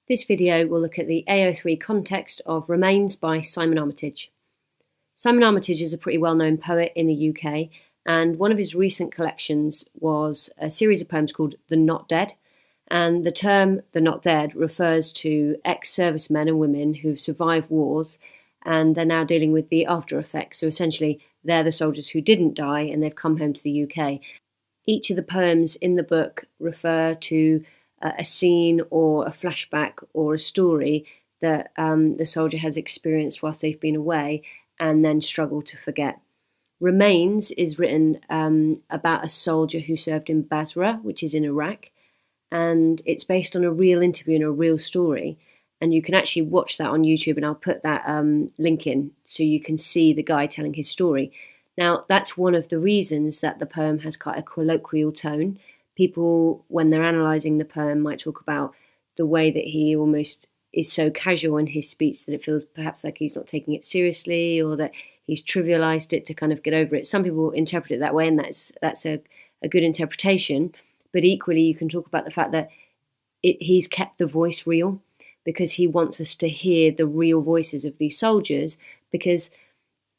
This video will look at the AO3 Context of Remains by Simon Armitage. Simon Armitage is a pretty well-known poet in the UK, and one of his recent collections was a series of poems called The Not Dead. And the term The Not Dead refers to ex-servicemen and women who've survived wars, and they're now dealing with the after effects. So essentially, they're the soldiers who didn't die and they've come home to the UK. Each of the poems in the book refer to a scene or a flashback or a story that the soldier has experienced whilst they've been away and then struggled to forget. Remains is written about a soldier who served in Basra, which is in Iraq, and it's based on a real interview and a real story. And you can actually watch that on YouTube, and I'll put that link in so you can see the guy telling his story. Now, that's one of the reasons that the poem has quite a colloquial tone. People, when they're analysing the poem, might talk about the way that he almost is so casual in his speech that it feels perhaps like he's not taking it seriously, or that he's trivialised it to kind of get over it. Some people interpret it that way, and that's a good interpretation. But equally, you can talk about the fact that he's kept the voice real, because he wants us to hear the real voices of these soldiers, because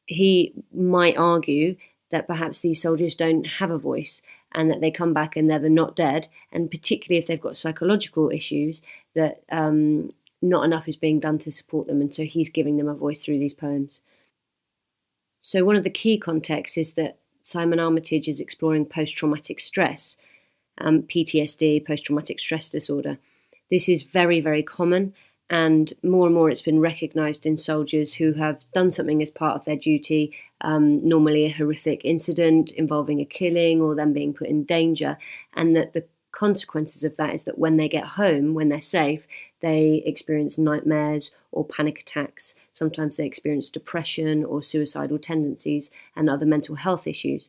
he might argue that perhaps these soldiers don't have a voice and that they come back and they're not dead, and particularly if they've got psychological issues, that not enough is being done to support them, and so he's giving them a voice through these poems. So one of the key contexts is that Simon Armitage is exploring post-traumatic stress, PTSD, post-traumatic stress disorder. This is very, very common, and more it's been recognised in soldiers who have done something as part of their duty, normally a horrific incident involving a killing or them being put in danger, and that the consequences of that is that when they get home, when they're safe, they experience nightmares or panic attacks. Sometimes they experience depression or suicidal tendencies and other mental health issues.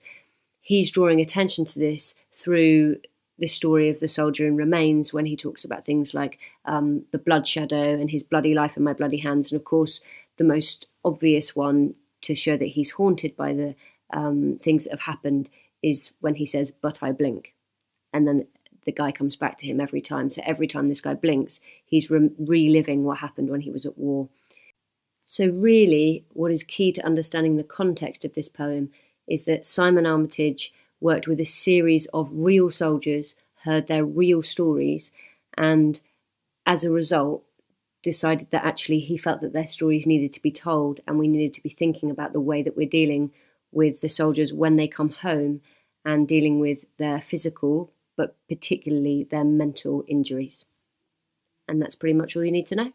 He's drawing attention to this through the story of the soldier in Remains, when he talks about things like the blood shadow and his bloody life in my bloody hands. And of course, the most obvious one to show that he's haunted by the things that have happened is when he says, "But I blink." And then the guy comes back to him every time. So every time this guy blinks, he's reliving what happened when he was at war. So really, what is key to understanding the context of this poem is that Simon Armitage worked with a series of real soldiers, heard their real stories, and as a result decided that actually he felt that their stories needed to be told, and we needed to be thinking about the way that we're dealing with the soldiers when they come home and dealing with their physical, but particularly their mental injuries. And that's pretty much all you need to know.